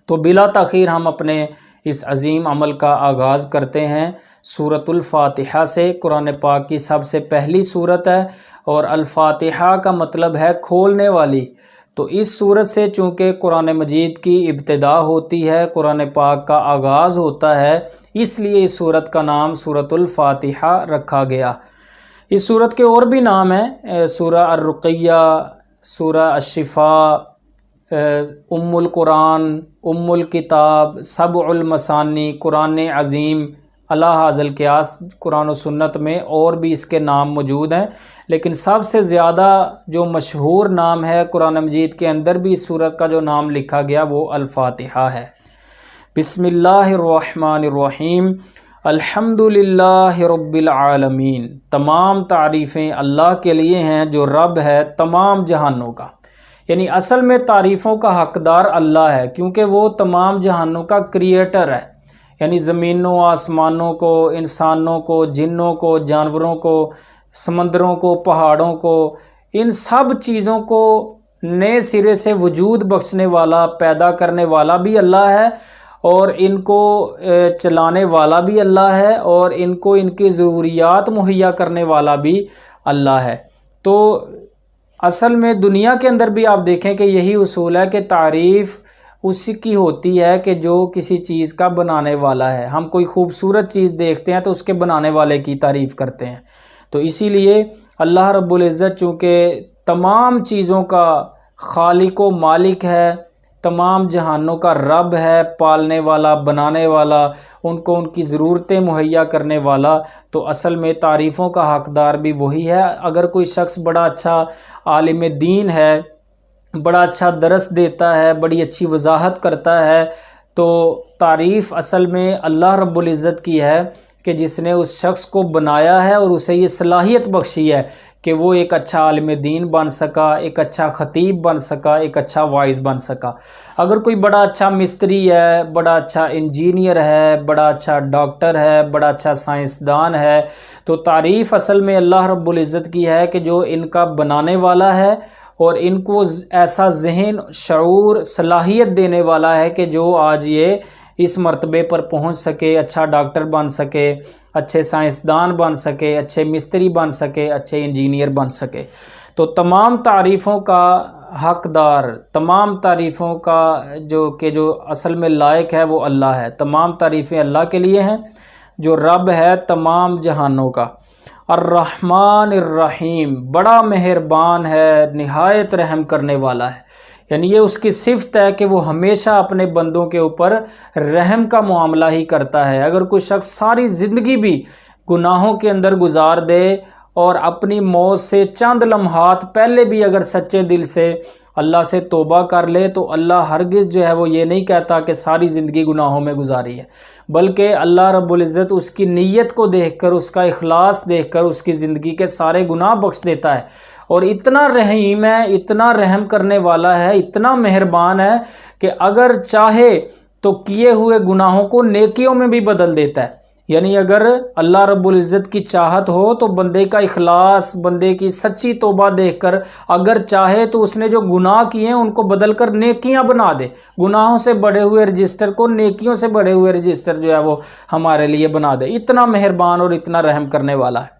تو بلا تاخیر ہم اپنے اس عظیم عمل کا آغاز کرتے ہیں سورۃ الفاتحہ سے۔ قرآن پاک کی سب سے پہلی سورت ہے اور الفاتحہ کا مطلب ہے کھولنے والی۔ تو اس سورت سے چونکہ قرآن مجید کی ابتدا ہوتی ہے، قرآن پاک کا آغاز ہوتا ہے، اس لیے اس سورت کا نام سورۃ الفاتحہ رکھا گیا۔ اس سورت کے اور بھی نام ہیں، سورہ الرقیہ، سورہ الشفاء، ام القرآن، ام الکتاب، سبع المثانی، قرآن عظیم، اعلیٰ حاضر القیاس۔ قرآن و سنت میں اور بھی اس کے نام موجود ہیں، لیکن سب سے زیادہ جو مشہور نام ہے قرآن مجید کے اندر بھی اس سورت کا جو نام لکھا گیا وہ الفاتحہ ہے۔ بسم اللہ الرحمن الرحیم، الحمد للہ رب العالمین۔ تمام تعریفیں اللہ کے لیے ہیں جو رب ہے تمام جہانوں کا، یعنی اصل میں تعریفوں کا حقدار اللہ ہے، کیونکہ وہ تمام جہانوں کا کریٹر ہے، یعنی زمینوں آسمانوں کو، انسانوں کو، جنوں کو، جانوروں کو، سمندروں کو، پہاڑوں کو، ان سب چیزوں کو نئے سرے سے وجود بخشنے والا، پیدا کرنے والا بھی اللہ ہے، اور ان کو چلانے والا بھی اللہ ہے، اور ان کو ان کی ضروریات مہیا کرنے والا بھی اللہ ہے۔ تو اصل میں دنیا کے اندر بھی آپ دیکھیں کہ یہی اصول ہے کہ تعریف اسی کی ہوتی ہے کہ جو کسی چیز کا بنانے والا ہے۔ ہم کوئی خوبصورت چیز دیکھتے ہیں تو اس کے بنانے والے کی تعریف کرتے ہیں۔ تو اسی لیے اللہ رب العزت چونکہ تمام چیزوں کا خالق و مالک ہے، تمام جہانوں کا رب ہے، پالنے والا، بنانے والا، ان کو ان کی ضرورتیں مہیا کرنے والا، تو اصل میں تعریفوں کا حقدار بھی وہی ہے۔ اگر کوئی شخص بڑا اچھا عالم دین ہے، بڑا اچھا درس دیتا ہے، بڑی اچھی وضاحت کرتا ہے، تو تعریف اصل میں اللہ رب العزت کی ہے کہ جس نے اس شخص کو بنایا ہے اور اسے یہ صلاحیت بخشی ہے کہ وہ ایک اچھا عالم دین بن سکا، ایک اچھا خطیب بن سکا، ایک اچھا واعظ بن سکا۔ اگر کوئی بڑا اچھا مستری ہے، بڑا اچھا انجینئر ہے، بڑا اچھا ڈاکٹر ہے، بڑا اچھا سائنسدان ہے، تو تعریف اصل میں اللہ رب العزت کی ہے کہ جو ان کا بنانے والا ہے اور ان کو ایسا ذہن، شعور، صلاحیت دینے والا ہے کہ جو آج یہ اس مرتبے پر پہنچ سکے، اچھا ڈاکٹر بن سکے، اچھے سائنسدان بن سکے، اچھے مستری بن سکے، اچھے انجینئر بن سکے۔ تو تمام تعریفوں کا حقدار، تمام تعریفوں کا جو اصل میں لائق ہے وہ اللہ ہے۔ تمام تعریفیں اللہ کے لیے ہیں جو رب ہے تمام جہانوں کا۔ الرحمن الرحیم، بڑا مہربان ہے، نہایت رحم کرنے والا ہے، یعنی یہ اس کی صفت ہے کہ وہ ہمیشہ اپنے بندوں کے اوپر رحم کا معاملہ ہی کرتا ہے۔ اگر کوئی شخص ساری زندگی بھی گناہوں کے اندر گزار دے اور اپنی موت سے چند لمحات پہلے بھی اگر سچے دل سے اللہ سے توبہ کر لے تو اللہ ہرگز جو ہے وہ یہ نہیں کہتا کہ ساری زندگی گناہوں میں گزاری ہے، بلکہ اللہ رب العزت اس کی نیت کو دیکھ کر، اس کا اخلاص دیکھ کر اس کی زندگی کے سارے گناہ بخش دیتا ہے۔ اور اتنا رحیم ہے، اتنا رحم کرنے والا ہے، اتنا مہربان ہے کہ اگر چاہے تو کیے ہوئے گناہوں کو نیکیوں میں بھی بدل دیتا ہے۔ یعنی اگر اللہ رب العزت کی چاہت ہو تو بندے کا اخلاص، بندے کی سچی توبہ دیکھ کر اگر چاہے تو اس نے جو گناہ کیے ہیں ان کو بدل کر نیکیاں بنا دے، گناہوں سے بڑھے ہوئے رجسٹر کو نیکیوں سے بڑھے ہوئے رجسٹر جو ہے وہ ہمارے لیے بنا دے۔ اتنا مہربان اور اتنا رحم کرنے والا ہے۔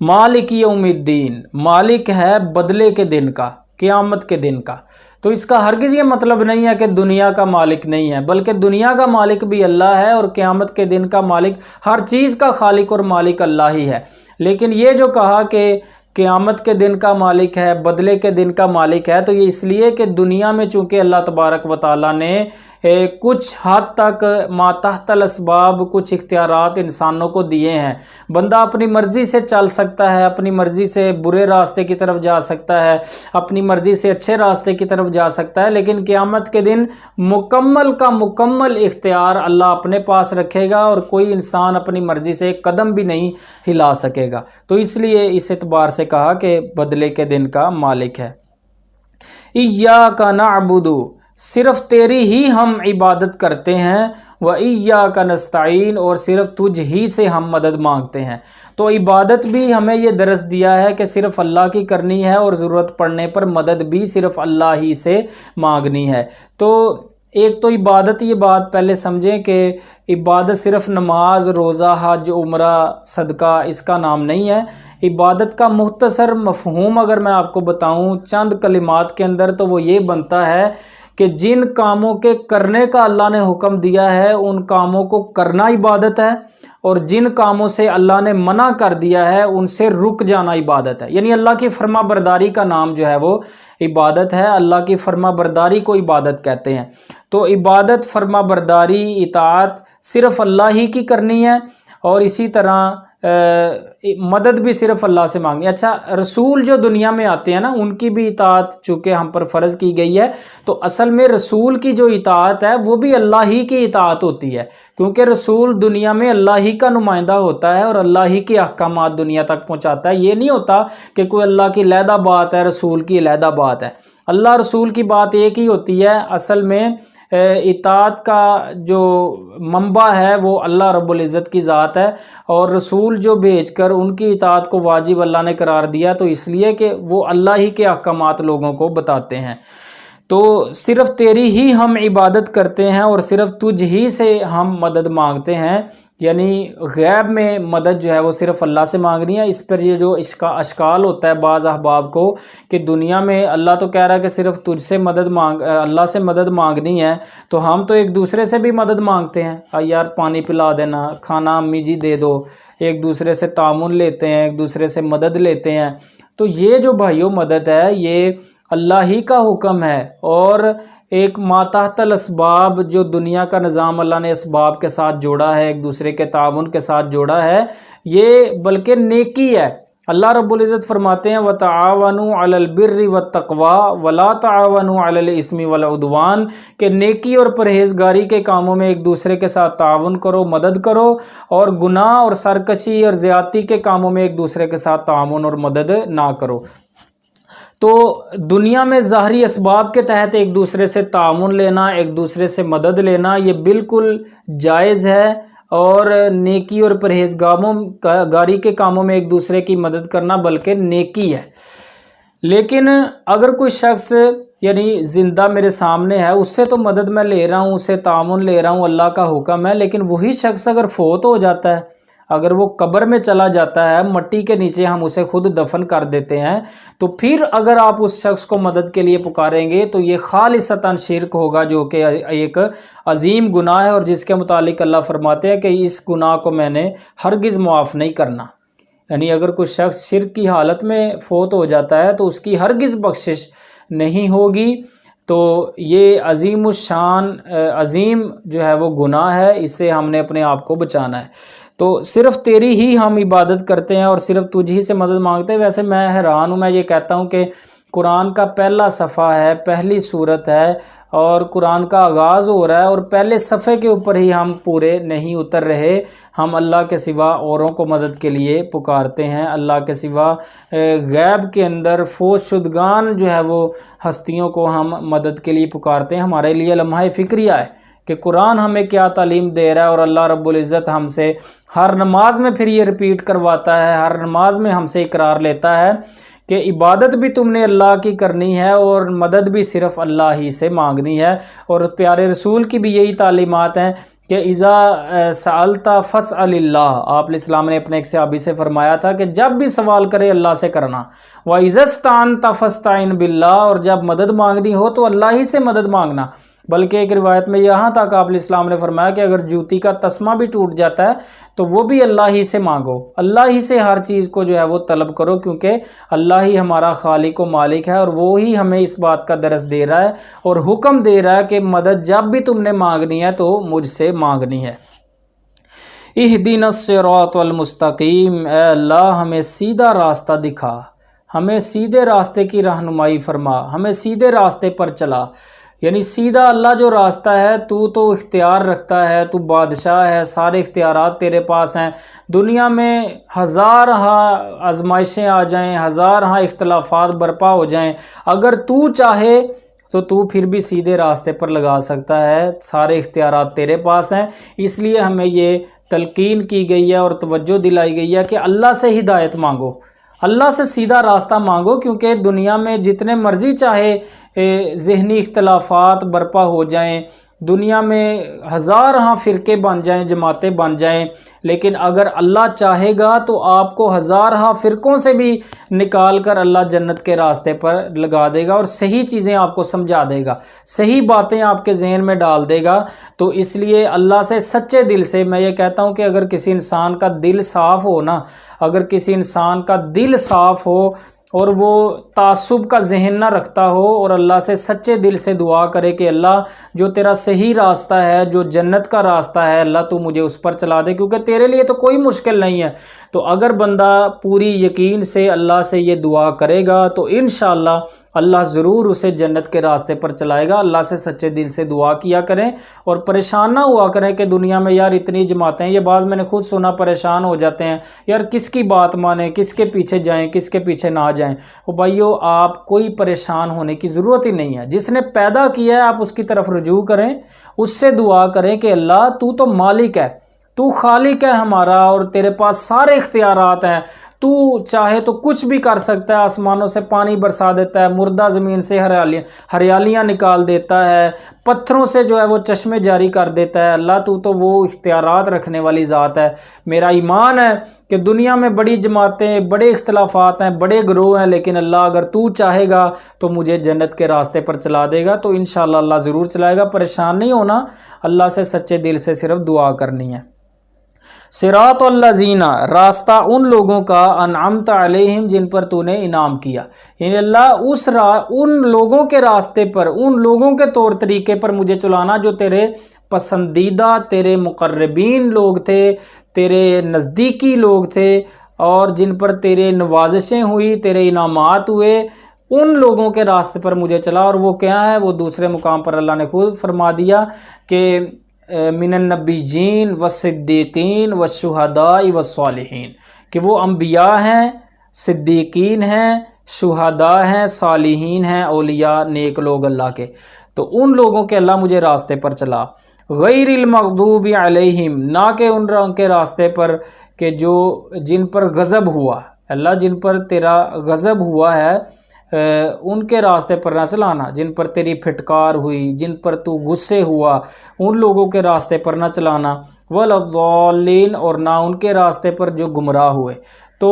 مالک یوم الدین، مالک ہے بدلے کے دن کا، قیامت کے دن کا۔ تو اس کا ہرگز یہ مطلب نہیں ہے کہ دنیا کا مالک نہیں ہے، بلکہ دنیا کا مالک بھی اللہ ہے اور قیامت کے دن کا مالک، ہر چیز کا خالق اور مالک اللہ ہی ہے۔ لیکن یہ جو کہا کہ قیامت کے دن کا مالک ہے، بدلے کے دن کا مالک ہے، تو یہ اس لیے کہ دنیا میں چونکہ اللہ تبارک و تعالیٰ نے کچھ حد تک ما تحت الاسباب کچھ اختیارات انسانوں کو دیے ہیں۔ بندہ اپنی مرضی سے چل سکتا ہے، اپنی مرضی سے برے راستے کی طرف جا سکتا ہے، اپنی مرضی سے اچھے راستے کی طرف جا سکتا ہے، لیکن قیامت کے دن مکمل کا مکمل اختیار اللہ اپنے پاس رکھے گا اور کوئی انسان اپنی مرضی سے ایک قدم بھی نہیں ہلا سکے گا۔ تو اس لیے اس اعتبار سے کہا کہ بدلے کے دن کا مالک ہے۔ ایاک نعبد، صرف تیری ہی ہم عبادت کرتے ہیں، وَإِيَّاكَ نَسْتَعِينُ، اور صرف تجھ ہی سے ہم مدد مانگتے ہیں۔ تو عبادت بھی ہمیں یہ درس دیا ہے کہ صرف اللہ کی کرنی ہے اور ضرورت پڑنے پر مدد بھی صرف اللہ ہی سے مانگنی ہے۔ تو ایک تو عبادت، یہ بات پہلے سمجھیں کہ عبادت صرف نماز، روزہ، حج، عمرہ، صدقہ اس کا نام نہیں ہے۔ عبادت کا مختصر مفہوم اگر میں آپ کو بتاؤں چند کلمات کے اندر تو وہ یہ بنتا ہے کہ جن کاموں کے کرنے کا اللہ نے حکم دیا ہے ان کاموں کو کرنا عبادت ہے، اور جن کاموں سے اللہ نے منع کر دیا ہے ان سے رک جانا عبادت ہے۔ یعنی اللہ کی فرما برداری کا نام جو ہے وہ عبادت ہے، اللہ کی فرما برداری کو عبادت کہتے ہیں۔ تو عبادت، فرما برداری، اطاعت صرف اللہ ہی کی کرنی ہے، اور اسی طرح مدد بھی صرف اللہ سے مانگنی۔ اچھا، رسول جو دنیا میں آتے ہیں نا ان کی بھی اطاعت چونکہ ہم پر فرض کی گئی ہے، تو اصل میں رسول کی جو اطاعت ہے وہ بھی اللہ ہی کی اطاعت ہوتی ہے، کیونکہ رسول دنیا میں اللہ ہی کا نمائندہ ہوتا ہے اور اللہ ہی کے احکامات دنیا تک پہنچاتا ہے۔ یہ نہیں ہوتا کہ کوئی اللہ کی علیحدہ بات ہے، رسول کی علیحدہ بات ہے۔ اللہ رسول کی بات ایک ہی ہوتی ہے۔ اصل میں اطاعت کا جو منبع ہے وہ اللہ رب العزت کی ذات ہے، اور رسول جو بھیج کر ان کی اطاعت کو واجب اللہ نے قرار دیا تو اس لیے کہ وہ اللہ ہی کے احکامات لوگوں کو بتاتے ہیں۔ تو صرف تیری ہی ہم عبادت کرتے ہیں اور صرف تجھ ہی سے ہم مدد مانگتے ہیں، یعنی غیب میں مدد جو ہے وہ صرف اللہ سے مانگنی ہے۔ اس پر یہ جو اشکال ہوتا ہے بعض احباب کو کہ دنیا میں اللہ تو کہہ رہا ہے کہ صرف تجھ سے اللہ سے مدد مانگنی ہے، تو ہم تو ایک دوسرے سے بھی مدد مانگتے ہیں، یار پانی پلا دینا، کھانا امی جی دے دو، ایک دوسرے سے تعاون لیتے ہیں، ایک دوسرے سے مدد لیتے ہیں۔ تو یہ جو بھائیوں مدد ہے یہ اللہ ہی کا حکم ہے، اور ایک ماتحت الاسباب جو دنیا کا نظام اللہ نے اسباب کے ساتھ جوڑا ہے، ایک دوسرے کے تعاون کے ساتھ جوڑا ہے، یہ بلکہ نیکی ہے۔ اللہ رب العزت فرماتے ہیں وَتَعَاوَنُوا عَلَى الْبِرِّ وَالتَّقْوَى وَلَا تَعَاوَنُوا عَلَى الْإِثْمِ وَالْعُدْوَانِ، کہ نیکی اور پرہیزگاری کے کاموں میں ایک دوسرے کے ساتھ تعاون کرو، مدد کرو، اور گناہ اور سرکشی اور زیادتی کے کاموں میں ایک دوسرے کے ساتھ تعاون اور مدد نہ کرو۔ تو دنیا میں ظاہری اسباب کے تحت ایک دوسرے سے تعاون لینا، ایک دوسرے سے مدد لینا، یہ بالکل جائز ہے، اور نیکی اور پرہیزگاری کے کاموں میں ایک دوسرے کی مدد کرنا بلکہ نیکی ہے۔ لیکن اگر کوئی شخص یعنی زندہ میرے سامنے ہے، اس سے تو مدد میں لے رہا ہوں، اس سے تعاون لے رہا ہوں، اللہ کا حکم ہے، لیکن وہی شخص اگر فوت ہو جاتا ہے، اگر وہ قبر میں چلا جاتا ہے، مٹی کے نیچے ہم اسے خود دفن کر دیتے ہیں، تو پھر اگر آپ اس شخص کو مدد کے لیے پکاریں گے تو یہ خالصتاً شرک ہوگا، جو کہ ایک عظیم گناہ ہے، اور جس کے متعلق اللہ فرماتے ہیں کہ اس گناہ کو میں نے ہرگز معاف نہیں کرنا۔ یعنی اگر کوئی شخص شرک کی حالت میں فوت ہو جاتا ہے تو اس کی ہرگز بخشش نہیں ہوگی۔ تو یہ عظیم الشان عظیم جو ہے وہ گناہ ہے، اس سے ہم نے اپنے آپ کو بچانا ہے۔ تو صرف تیری ہی ہم عبادت کرتے ہیں اور صرف تجھ ہی سے مدد مانگتے ہیں۔ ویسے میں حیران ہوں، میں یہ کہتا ہوں کہ قرآن کا پہلا صفحہ ہے، پہلی سورت ہے، اور قرآن کا آغاز ہو رہا ہے، اور پہلے صفحے کے اوپر ہی ہم پورے نہیں اتر رہے۔ ہم اللہ کے سوا اوروں کو مدد کے لیے پکارتے ہیں، اللہ کے سوا غیب کے اندر فوت شدگان جو ہے وہ ہستیوں کو ہم مدد کے لیے پکارتے ہیں۔ ہمارے لیے لمحہ فکریہ ہے کہ قرآن ہمیں کیا تعلیم دے رہا ہے، اور اللہ رب العزت ہم سے ہر نماز میں پھر یہ ریپیٹ کرواتا ہے، ہر نماز میں ہم سے اقرار لیتا ہے کہ عبادت بھی تم نے اللہ کی کرنی ہے اور مدد بھی صرف اللہ ہی سے مانگنی ہے۔ اور پیارے رسول کی بھی یہی تعلیمات ہیں کہ اذا سألت فاسأل اللہ، آپ علیہ السلام نے اپنے ایک صحابی سے فرمایا تھا کہ جب بھی سوال کرے اللہ سے کرنا، وَإِذَا اسْتَعَنْتَ فَاسْتَعِنْ بِاللَّهِ، اور جب مدد مانگنی ہو تو اللہ ہی سے مدد مانگنا۔ بلکہ ایک روایت میں یہاں تک آپ علیہ السلام نے فرمایا کہ اگر جوتی کا تسمہ بھی ٹوٹ جاتا ہے تو وہ بھی اللہ ہی سے مانگو، اللہ ہی سے ہر چیز کو جو ہے وہ طلب کرو، کیونکہ اللہ ہی ہمارا خالق و مالک ہے، اور وہی ہمیں اس بات کا درس دے رہا ہے اور حکم دے رہا ہے کہ مدد جب بھی تم نے مانگنی ہے تو مجھ سے مانگنی ہے۔ اہدنا الصراط المستقیم، اے اللہ ہمیں سیدھا راستہ دکھا، ہمیں سیدھے راستے کی رہنمائی فرما، ہمیں سیدھے راستے پر چلا۔ یعنی سیدھا اللہ جو راستہ ہے، تو اختیار رکھتا ہے، تو بادشاہ ہے، سارے اختیارات تیرے پاس ہیں۔ دنیا میں ہزارہ آزمائشیں آ جائیں، ہزارہ اختلافات برپا ہو جائیں، اگر تو چاہے تو تو پھر بھی سیدھے راستے پر لگا سکتا ہے، سارے اختیارات تیرے پاس ہیں۔ اس لیے ہمیں یہ تلقین کی گئی ہے اور توجہ دلائی گئی ہے کہ اللہ سے ہدایت مانگو، اللہ سے سیدھا راستہ مانگو، کیونکہ دنیا میں جتنے مرضی چاہے ذہنی اختلافات برپا ہو جائیں، دنیا میں ہزارہاں فرقے بن جائیں، جماعتیں بن جائیں، لیکن اگر اللہ چاہے گا تو آپ کو ہزارہا فرقوں سے بھی نکال کر اللہ جنت کے راستے پر لگا دے گا، اور صحیح چیزیں آپ کو سمجھا دے گا، صحیح باتیں آپ کے ذہن میں ڈال دے گا۔ تو اس لیے اللہ سے سچے دل سے، میں یہ کہتا ہوں کہ اگر کسی انسان کا دل صاف ہو نا، اگر کسی انسان کا دل صاف ہو اور وہ تعصب کا ذہن نہ رکھتا ہو، اور اللہ سے سچے دل سے دعا کرے کہ اللہ جو تیرا صحیح راستہ ہے، جو جنت کا راستہ ہے، اللہ تو مجھے اس پر چلا دے، کیونکہ تیرے لیے تو کوئی مشکل نہیں ہے۔ تو اگر بندہ پوری یقین سے اللہ سے یہ دعا کرے گا تو انشاءاللہ اللہ ضرور اسے جنت کے راستے پر چلائے گا۔ اللہ سے سچے دل سے دعا کیا کریں اور پریشان نہ ہوا کریں کہ دنیا میں یار اتنی جماعتیں ہیں۔ یہ بعض میں نے خود سنا، پریشان ہو جاتے ہیں، یار کس کی بات مانیں، کس کے پیچھے جائیں، کس کے پیچھے نہ جائیں۔ وہ بھائیو، آپ کوئی پریشان ہونے کی ضرورت ہی نہیں ہے۔ جس نے پیدا کیا ہے آپ اس کی طرف رجوع کریں، اس سے دعا کریں کہ اللہ تو مالک ہے، تو خالق ہے ہمارا، اور تیرے پاس سارے اختیارات ہیں، تو چاہے تو کچھ بھی کر سکتا ہے، آسمانوں سے پانی برسا دیتا ہے، مردہ زمین سے ہریالیاں نکال دیتا ہے، پتھروں سے جو ہے وہ چشمے جاری کر دیتا ہے۔ اللہ تو وہ اختیارات رکھنے والی ذات ہے۔ میرا ایمان ہے کہ دنیا میں بڑی جماعتیں، بڑے اختلافات ہیں، بڑے گروہ ہیں، لیکن اللہ اگر تو چاہے گا تو مجھے جنت کے راستے پر چلا دے گا۔ تو انشاءاللہ اللہ ضرور چلائے گا۔ پریشان نہیں ہونا، اللہ سے سچے دل سے صرف دعا کرنی ہے۔ صراط الذین، راستہ ان لوگوں کا، انعمت علیہم، جن پر تو نے انعام کیا، یعنی اللہ ان لوگوں کے راستے پر، ان لوگوں کے طور طریقے پر مجھے چلانا جو تیرے پسندیدہ، تیرے مقربین لوگ تھے، تیرے نزدیکی لوگ تھے، اور جن پر تیرے نوازشیں ہوئی، تیرے انعامات ہوئے، ان لوگوں کے راستے پر مجھے چلا۔ اور وہ کیا ہے؟ وہ دوسرے مقام پر اللہ نے خود فرما دیا کہ من النبیین والصدیقین والشہداء والصالحین، کہ وہ انبیاء ہیں، صدیقین ہیں، شہداء ہیں، صالحین ہیں، اولیاء، نیک لوگ اللہ کے۔ تو ان لوگوں کے اللہ مجھے راستے پر چلا، غیر المغضوب علیہم، نہ کہ ان کے راستے پر کہ جن پر غضب ہوا، اللہ جن پر تیرا غضب ہوا ہے ان کے راستے پر نہ چلانا، جن پر تیری پھٹکار ہوئی، جن پر تو غصے ہوا، ان لوگوں کے راستے پر نہ چلانا، وَلَضَّالِّينَ، اور نہ ان کے راستے پر جو گمراہ ہوئے۔ تو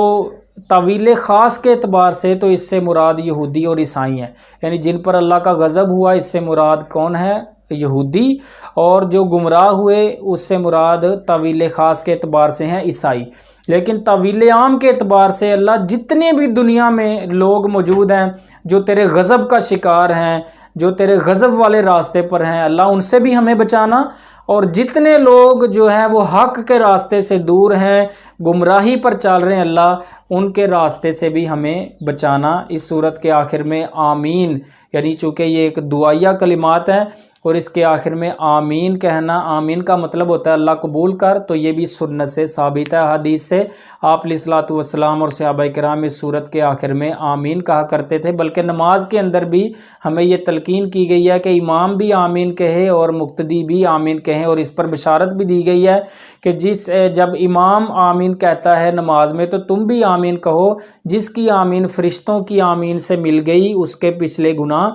طویل خاص کے اعتبار سے تو اس سے مراد یہودی اور عیسائی ہیں، یعنی جن پر اللہ کا غضب ہوا اس سے مراد کون ہے؟ یہودی، اور جو گمراہ ہوئے اس سے مراد طویل خاص کے اعتبار سے ہیں عیسائی۔ لیکن طویل عام کے اعتبار سے اللہ جتنے بھی دنیا میں لوگ موجود ہیں جو تیرے غضب کا شکار ہیں، جو تیرے غضب والے راستے پر ہیں، اللہ ان سے بھی ہمیں بچانا، اور جتنے لوگ جو ہیں وہ حق کے راستے سے دور ہیں، گمراہی پر چل رہے ہیں، اللہ ان کے راستے سے بھی ہمیں بچانا۔ اس صورت کے آخر میں آمین، یعنی چونکہ یہ ایک دعائیہ کلمات ہیں، اور اس کے آخر میں آمین کہنا، آمین کا مطلب ہوتا ہے اللہ قبول کر، تو یہ بھی سنت سے ثابت ہے، حدیث سے۔ آپ علیہ الصلوۃ والسلام اور صحابہ کرام اس صورت کے آخر میں آمین کہا کرتے تھے، بلکہ نماز کے اندر بھی ہمیں یہ تلقین کی گئی ہے کہ امام بھی آمین کہے اور مقتدی بھی آمین کہیں، اور اس پر بشارت بھی دی گئی ہے کہ جب امام آمین کہتا ہے نماز میں تو تم بھی آمین کہو، جس کی آمین فرشتوں کی آمین سے مل گئی اس کے پچھلے گناہ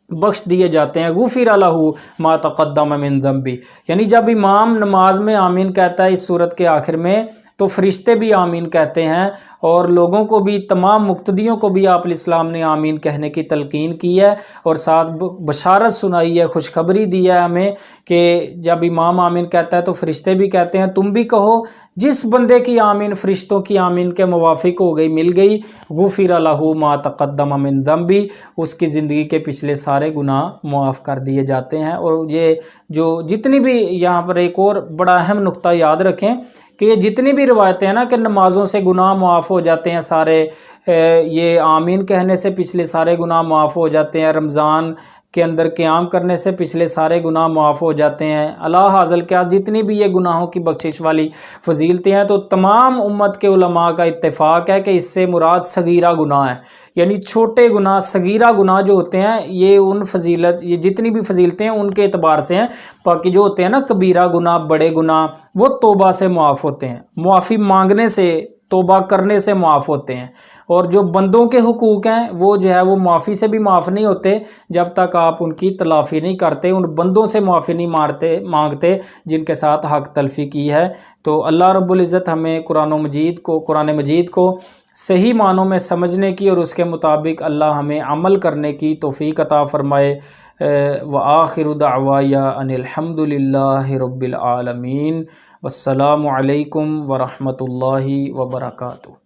بخش دیے جاتے ہیں، غفر لہ ما تقدم من ذنبہ، یعنی جب امام نماز میں آمین کہتا ہے اس صورت کے آخر میں تو فرشتے بھی آمین کہتے ہیں، اور لوگوں کو بھی، تمام مقتدیوں کو بھی آپ علیہ السلام نے آمین کہنے کی تلقین کی ہے، اور ساتھ بشارت سنائی ہے، خوشخبری دی ہے ہمیں کہ جب امام آمین کہتا ہے تو فرشتے بھی کہتے ہیں تم بھی کہو، جس بندے کی آمین فرشتوں کی آمین کے موافق ہو گئی، مل گئی، غفر لہ ما تقدم من ذنبہ، اس کی زندگی کے پچھلے سارے گناہ معاف کر دیے جاتے ہیں۔ اور یہ جو جتنی بھی یہاں پر ایک اور بڑا اہم نقطہ یاد رکھیں کہ یہ جتنی بھی روایتیں ہیں نا کہ نمازوں سے گناہ معاف ہو جاتے ہیں سارے، یہ آمین کہنے سے پچھلے سارے گناہ معاف ہو جاتے ہیں، رمضان کے اندر قیام کرنے سے پچھلے سارے گناہ معاف ہو جاتے ہیں، اللہ حاصل کیا، جتنی بھی یہ گناہوں کی بخشش والی فضیلتیں ہیں، تو تمام امت کے علماء کا اتفاق ہے کہ اس سے مراد صغیرہ گناہ ہے، یعنی چھوٹے گناہ، صغیرہ گناہ جو ہوتے ہیں یہ یہ جتنی بھی فضیلتیں ہیں ان کے اعتبار سے ہیں، باقی جو ہوتے ہیں نا کبیرہ گناہ، بڑے گناہ، وہ توبہ سے معاف ہوتے ہیں، معافی مانگنے سے، توبہ کرنے سے معاف ہوتے ہیں، اور جو بندوں کے حقوق ہیں وہ جو ہے وہ معافی سے بھی معاف نہیں ہوتے جب تک آپ ان کی تلافی نہیں کرتے، ان بندوں سے معافی نہیں مانگتے جن کے ساتھ حق تلفی کی ہے۔ تو اللہ رب العزت ہمیں قرآن مجید کو صحیح معنوں میں سمجھنے کی اور اس کے مطابق اللہ ہمیں عمل کرنے کی توفیق عطا فرمائے۔ وآخر دعوایا ان الحمد للہ رب العالمین، والسلام علیکم ورحمۃ اللہ وبرکاتہ۔